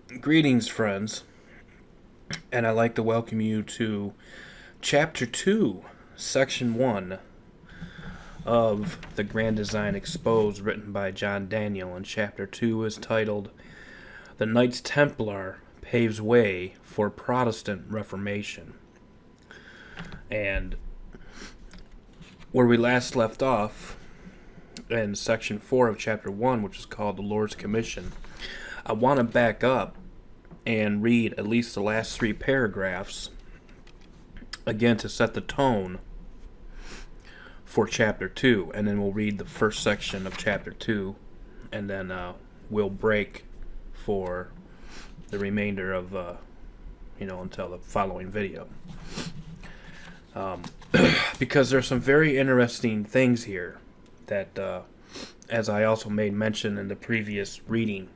Greetings, friends, and I'd like to welcome you to Chapter 2, Section 1 of The Grand Design Exposed, written by John Daniel, and Chapter 2 is titled The Knights Templar Paves Way for Protestant Reformation. And where we last left off in Section 4 of Chapter 1, which is called The Lord's Commission, I want to back up and read at least the last 3 paragraphs again to set the tone for Chapter 2, and then we'll read the first section of Chapter 2, and then we'll break for the remainder of until the following video, because there's some very interesting things here that as I also made mention in the previous reading,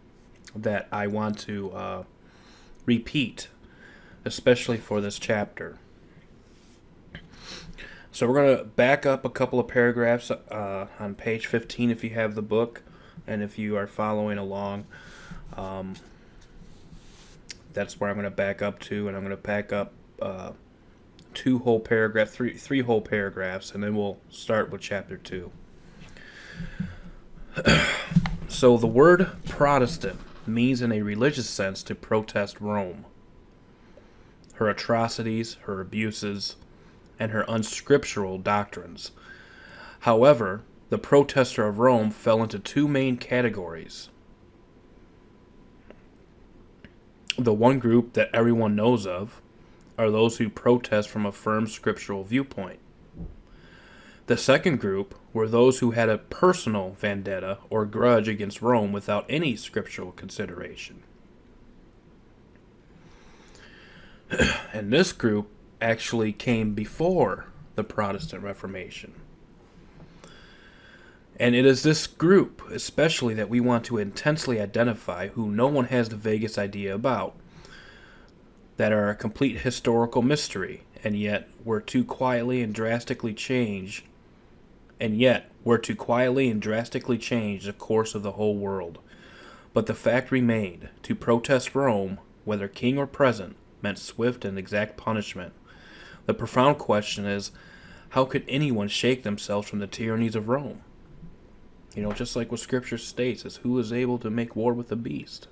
that I want to repeat, especially for this chapter. So we're going to back up a couple of paragraphs on page 15 if you have the book, and if you are following along, that's where I'm going to back up to, and I'm going to back up 3 whole paragraphs, and then we'll start with chapter 2. So the word Protestant means in a religious sense to protest Rome, her atrocities, her abuses, and her unscriptural doctrines. However, the protester of Rome fell into 2 main categories. The one group that everyone knows of are those who protest from a firm scriptural viewpoint. The second group were those who had a personal vendetta or grudge against Rome without any scriptural consideration. And this group actually came before the Protestant Reformation. And it is this group, especially, that we want to intensely identify, who no one has the vaguest idea about, that are a complete historical mystery, and yet were to quietly and drastically change the course of the whole world. But the fact remained, to protest Rome, whether king or present, meant swift and exact punishment. The profound question is, how could anyone shake themselves from the tyrannies of Rome? Just like what Scripture states, is who is able to make war with the beast?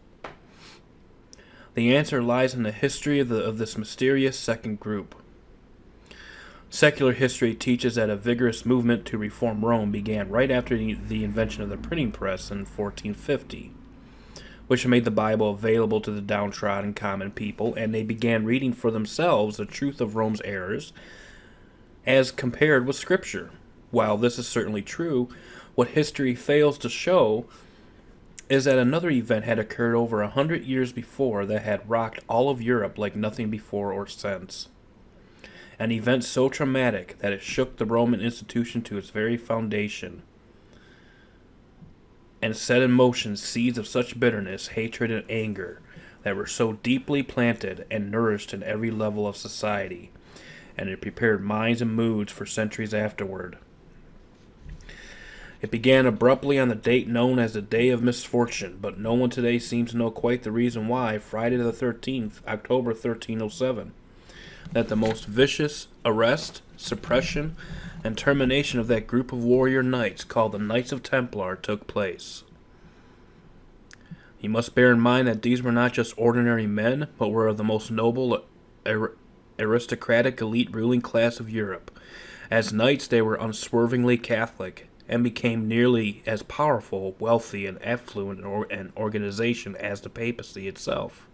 The answer lies in the history of this mysterious second group. Secular history teaches that a vigorous movement to reform Rome began right after the invention of the printing press in 1450, which made the Bible available to the downtrodden common people, and they began reading for themselves the truth of Rome's errors as compared with Scripture. While this is certainly true, what history fails to show is that another event had occurred over 100 years before that had rocked all of Europe like nothing before or since. An event so traumatic that it shook the Roman institution to its very foundation, and set in motion seeds of such bitterness, hatred, and anger that were so deeply planted and nourished in every level of society, and it prepared minds and moods for centuries afterward. It began abruptly on the date known as the Day of Misfortune, but no one today seems to know quite the reason why, Friday the 13th, October 1307, that the most vicious arrest, suppression, and termination of that group of warrior knights called the Knights of Templar took place. You must bear in mind that these were not just ordinary men, but were of the most noble, aristocratic elite ruling class of Europe. As knights, they were unswervingly Catholic, and became nearly as powerful, wealthy, and affluent an organization as the papacy itself.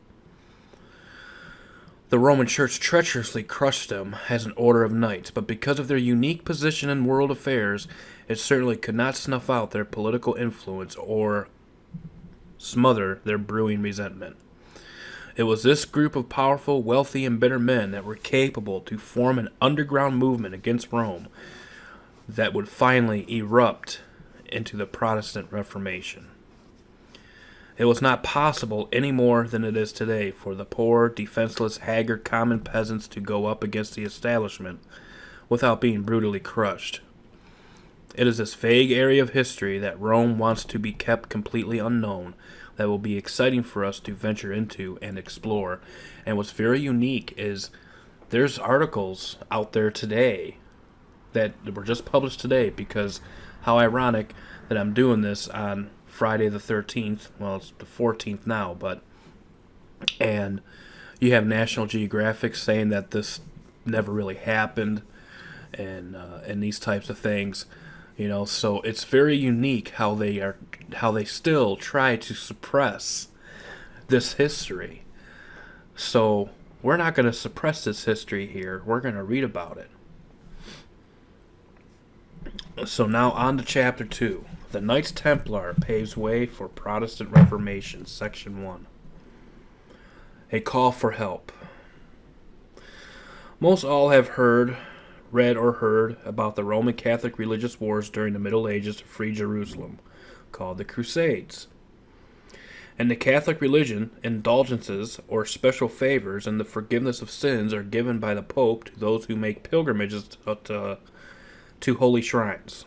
The Roman Church treacherously crushed them as an order of knights, but because of their unique position in world affairs, it certainly could not snuff out their political influence or smother their brewing resentment. It was this group of powerful, wealthy, and bitter men that were capable to form an underground movement against Rome that would finally erupt into the Protestant Reformation. It was not possible any more than it is today for the poor, defenseless, haggard common peasants to go up against the establishment without being brutally crushed. It is this vague area of history that Rome wants to be kept completely unknown, that will be exciting for us to venture into and explore. And what's very unique is there's articles out there today that were just published today, because how ironic that I'm doing this on Friday the 13th. Well, it's the 14th now, and you have National Geographic saying that this never really happened, and these types of things, so it's very unique how they still try to suppress this history. So we're not going to suppress this history here. We're going to read about it. So now on to Chapter 2. The Knights Templar paves way for Protestant Reformation, Section 1. A call for help. Most all have read or heard about the Roman Catholic religious wars during the Middle Ages to free Jerusalem, called the Crusades. In the Catholic religion, indulgences or special favors and the forgiveness of sins are given by the Pope to those who make pilgrimages to holy shrines.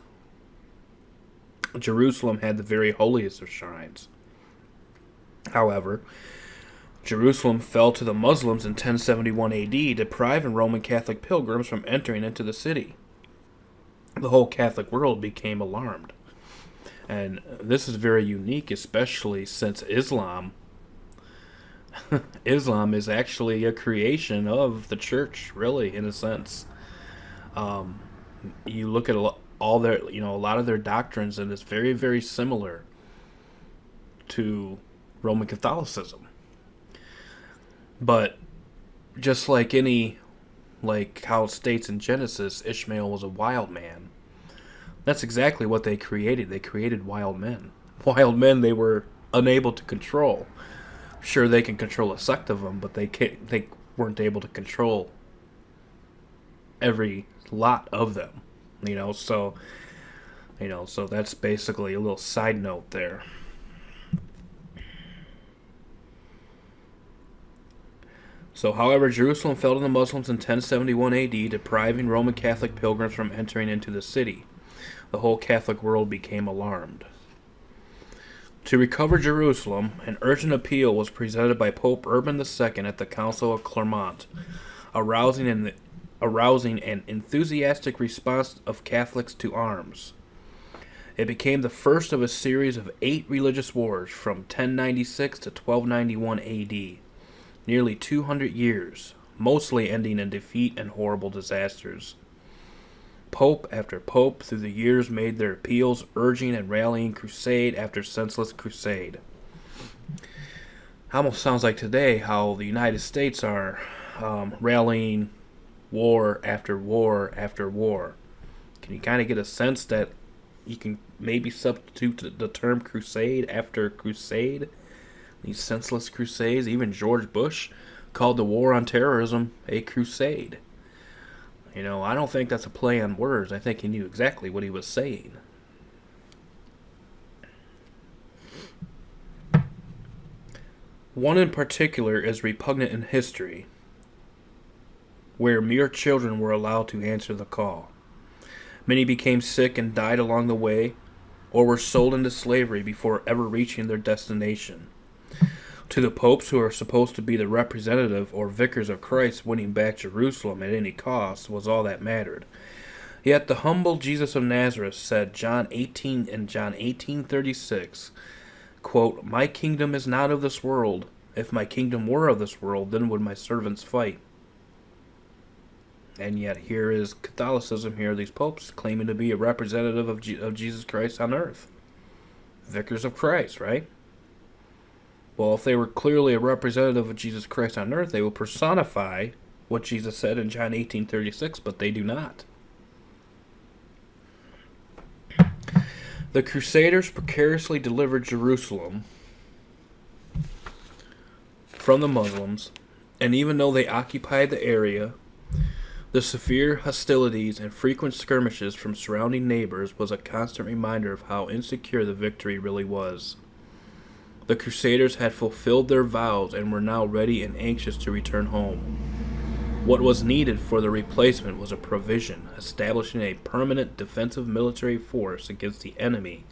Jerusalem had the very holiest of shrines. However, Jerusalem fell to the Muslims in 1071 AD, depriving Roman Catholic pilgrims from entering into the city. The whole Catholic world became alarmed. And this is very unique, especially since Islam is actually a creation of the church, really, in a sense. You look at a lot of their doctrines, and it's very, very similar to Roman Catholicism. But just like how it states in Genesis, Ishmael was a wild man. That's exactly what they created. They created wild men. Wild men they were unable to control. Sure, they can control a sect of them, but they weren't able to control every lot of them. So that's basically a little side note there. So, however, Jerusalem fell to the Muslims in 1071 AD, depriving Roman Catholic pilgrims from entering into the city. The whole Catholic world became alarmed. To recover Jerusalem, an urgent appeal was presented by Pope Urban II at the Council of Clermont, arousing an enthusiastic response of Catholics to arms. It became the first of a series of 8 religious wars from 1096 to 1291 AD. Nearly 200 years, mostly ending in defeat and horrible disasters. Pope after pope through the years made their appeals, urging and rallying crusade after senseless crusade. Almost sounds like today how the United States are rallying war after war after war. Can you kind of get a sense that you can maybe substitute the term crusade after crusade? These senseless crusades. Even George Bush called the war on terrorism a crusade. I don't think that's a play on words. I think he knew exactly what he was saying. One in particular is repugnant in history, where mere children were allowed to answer the call. Many became sick and died along the way, or were sold into slavery before ever reaching their destination. To the popes, who are supposed to be the representative or vicars of Christ, winning back Jerusalem at any cost was all that mattered. Yet the humble Jesus of Nazareth said in John 18:36, quote, "My kingdom is not of this world. If my kingdom were of this world, then would my servants fight." And yet here is Catholicism, here are these popes claiming to be a representative of Jesus Christ on earth. Vicars of Christ, right? Well, if they were clearly a representative of Jesus Christ on earth, they will personify what Jesus said in John 18:36, but they do not. The Crusaders precariously delivered Jerusalem from the Muslims, and even though they occupied the area, the severe hostilities and frequent skirmishes from surrounding neighbors was a constant reminder of how insecure the victory really was. The Crusaders had fulfilled their vows and were now ready and anxious to return home. What was needed for the replacement was a provision, establishing a permanent defensive military force against the enemy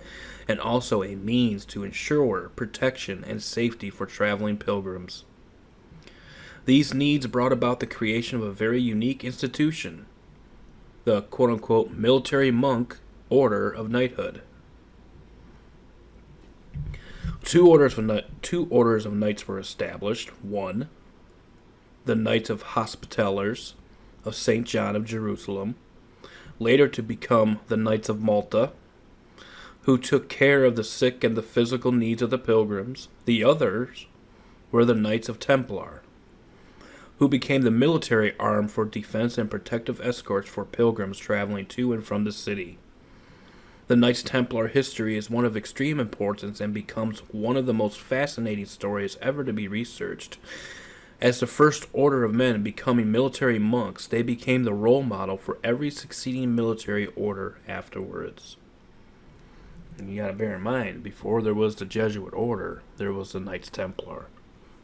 and also a means to ensure protection and safety for traveling pilgrims. These needs brought about the creation of a very unique institution, the quote-unquote military monk order of knighthood. Two orders of knights were established. One, the Knights of Hospitallers of St. John of Jerusalem, later to become the Knights of Malta, who took care of the sick and the physical needs of the pilgrims. The others were the Knights of Templar, who became the military arm for defense and protective escorts for pilgrims traveling to and from the city. The Knights Templar history is one of extreme importance and becomes one of the most fascinating stories ever to be researched. As the first order of men becoming military monks, they became the role model for every succeeding military order afterwards. And you gotta bear in mind, before there was the Jesuit order, there was the Knights Templar.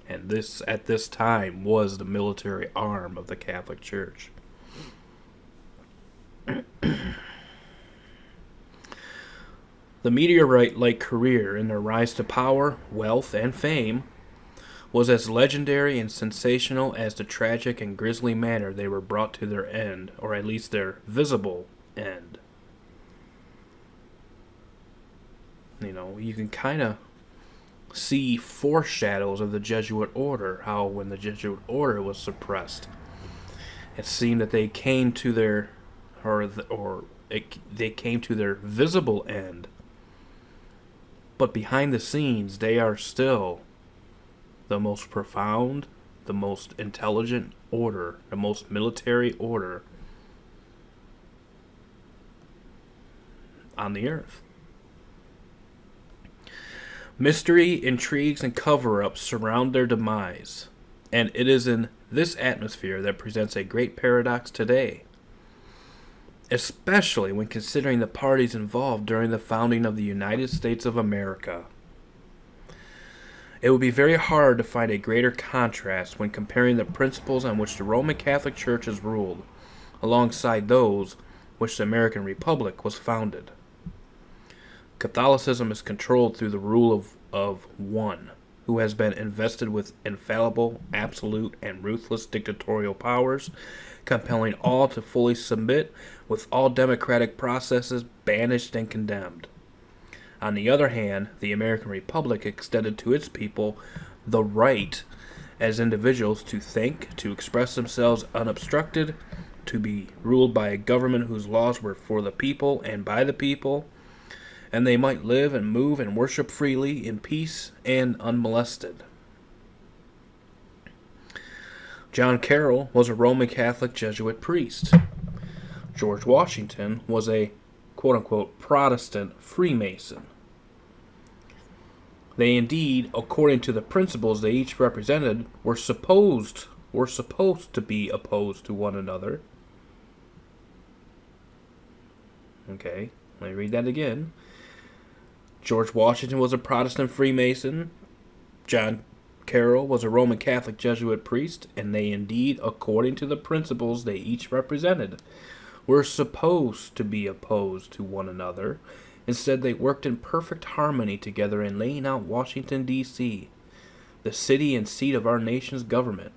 And this, at this time, was the military arm of the Catholic Church. The meteorite-like career in their rise to power, wealth, and fame was as legendary and sensational as the tragic and grisly manner they were brought to their end, or at least their visible end. You know, you can kind of see foreshadows of the Jesuit order, how when the Jesuit order was suppressed, it seemed that they came to their they came to their visible end, but behind the scenes they are still the most profound, the most intelligent order, the most military order on the earth. Mystery, intrigues, and cover-ups surround their demise, and it is in this atmosphere that presents a great paradox today, especially when considering the parties involved during the founding of the United States of America. It would be very hard to find a greater contrast when comparing the principles on which the Roman Catholic Church is ruled, alongside those which the American Republic was founded. Catholicism is controlled through the rule of one, who has been invested with infallible, absolute, and ruthless dictatorial powers, compelling all to fully submit, with all democratic processes banished and condemned. On the other hand, the American Republic extended to its people the right as individuals to think, to express themselves unobstructed, to be ruled by a government whose laws were for the people and by the people, and they might live and move and worship freely in peace and unmolested. John Carroll was a Roman Catholic Jesuit priest. George Washington was a quote-unquote Protestant Freemason. They indeed, according to the principles they each represented, were supposed to be opposed to one another. Okay, let me read that again. George Washington was a Protestant Freemason. John Carroll was a Roman Catholic Jesuit priest, and they indeed, according to the principles they each represented, were supposed to be opposed to one another. Instead, they worked in perfect harmony together in laying out Washington, D.C., the city and seat of our nation's government,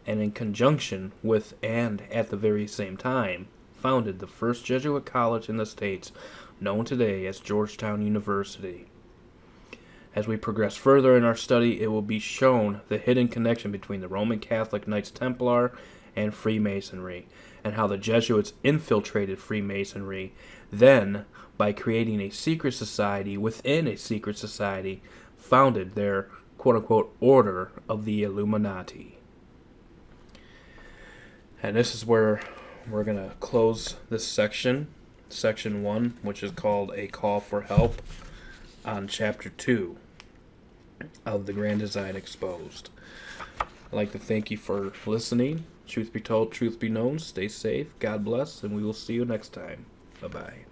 and in conjunction with, and at the very same time, founded the first Jesuit college in the States, known today as Georgetown University. As we progress further in our study, it will be shown the hidden connection between the Roman Catholic Knights Templar and Freemasonry, and how the Jesuits infiltrated Freemasonry, then, by creating a secret society within a secret society, founded their quote-unquote order of the Illuminati. And this is where we're going to close this section, Section 1, which is called A Call for Help, on Chapter 2 of The Grand Design Exposed. I'd like to thank you for listening. Truth be told, truth be known. Stay safe. God bless, and we will see you next time. Bye-bye.